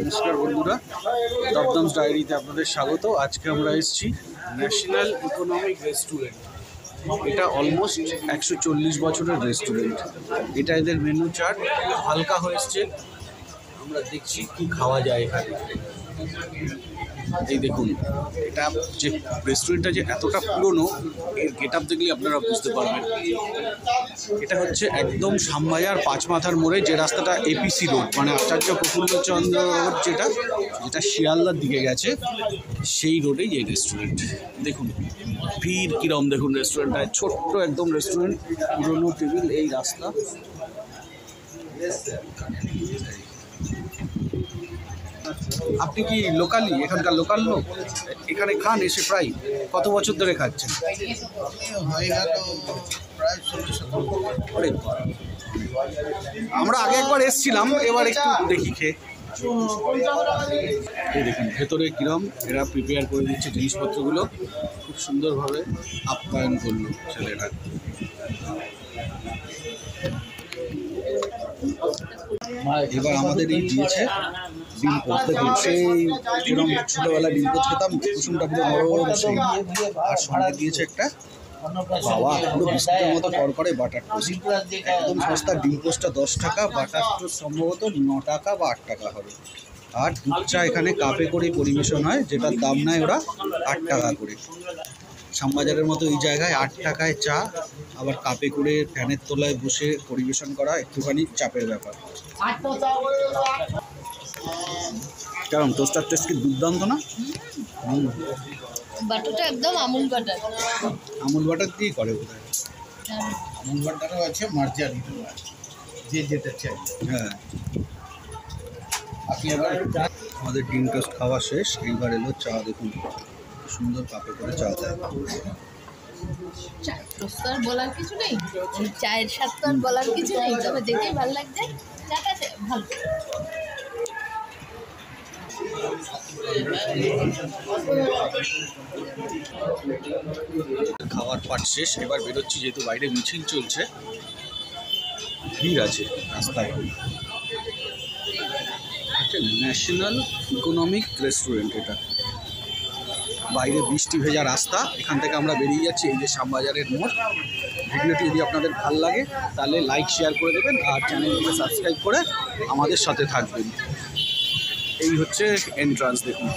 নমস্কার বন্ধুরা, দমদমস ডায়েরিতে আপনাদের স্বাগত। আজকে আমরা এসেছি ন্যাশনাল ইকোনমিক রেস্টুরেন্ট। এটা অলমোস্ট 140 বছরের রেস্টুরেন্ট। এটা এদের মেনু চার্ট হালকা হয়েছে। আমরা দেখছি কি খাওয়া যায় এখানে। এই দেখুন, এটা যে রেস্টুরেন্টটা যে এতটা পুরনো, এর গেট আপ দেখলে আপনারা বুঝতে পারবেন। এটা হচ্ছে একদম শ্যামবাজার পাঁচমাথার মোড়ে, যে রাস্তাটা এপিসি রোড মানে আচার্য প্রফুল্লচন্দ্র রোড, যেটা শিয়ালদার দিকে গেছে, সেই রোডেই এই রেস্টুরেন্ট। দেখুন ভিড় কিরম, দেখুন রেস্টুরেন্টটায় ছোট্ট একদম রেস্টুরেন্ট, পুরনো টেবিল, এই রাস্তা। আপনি কি লোকালি, এখানকার লোকাল লোক? এখানে খান এসে প্রায় কত বছর ধরে খাচ্ছেন? আমরা আগে একবার এসেছিলাম, এবার একটু দেখি খেয়ে। এই দেখুন ভেতরে কিরম এরা প্রিপেয়ার করে দিচ্ছে জিনিসপত্রগুলো, খুব সুন্দরভাবে আপ্যায়ন করলো ছেলেরা। এবার আমাদের এই দিয়েছে ডিম পোস্ট। দেখুন সেই যেরকম ছোটোবেলা ডিম পোস্ট খেতাম, কুসুমটা পুরো নরম, সেই আর সঙ্গে দিয়েছে একটা বাবা পুরো বিস্কুটের মতো করে বাটার টোস্ট। একদম সস্তা। ডিম পোস্টটা 10 টাকা, বাটার টোস্ট সম্ভবত 9 টাকা বা 8 টাকা হবে। আর দুধ চা এখানে কাপে করে পরিবেশন হয়, যেটার দাম নেয় ওরা 8 টাকা করে। শ্যামবাজারের মতো এই জায়গায় 8 টাকায় চা, আবার কাপে করে ফ্যানের তলায় বসে পরিবেশন করা একটুখানি চাপের ব্যাপার। কারণ টোস্টার টেস্ট কি দুর্দান্ত না? বাটারটা একদম আমুল বাটার। আমুল বাটার দিয়ে করে বোধহয়। আমুল বাটারও আছে, মার্জারিনও আছে, যে যেটা চাই। হ্যাঁ, আপনি এবার আমাদের ডিম টোস্ট খাওয়া শেষ। এইবার এলো চা। দেখুন সুন্দর কাপে করে চা দেয়। চায়ের টোস্ট তো আর বলার কিছু নেই, এই চায়ের স্বাদ তো আর বলার কিছু নেই, তবে দেখেই ভালো লাগছে। চাটা ভালো। খাওয়ার পাট শেষ, এবার বেরোচ্ছি, যেহেতু বাইরে মিছিল চলছে, ভিড় আছে রাস্তায়। National economic restaurant. এটা বাইরে বৃষ্টি ভেজা রাস্তা, এখান থেকে আমরা বেরিয়ে যাচ্ছি। এই যে শ্যামবাজারের মোড়। ভিডিওটি যদি আপনাদের ভালো লাগে তাহলে লাইক শেয়ার করে দেবেন, আর চ্যানেলটিকে সাবস্ক্রাইব করে আমাদের সাথে থাকবেন। এই হচ্ছে এন্ট্রান্স, দেখুন।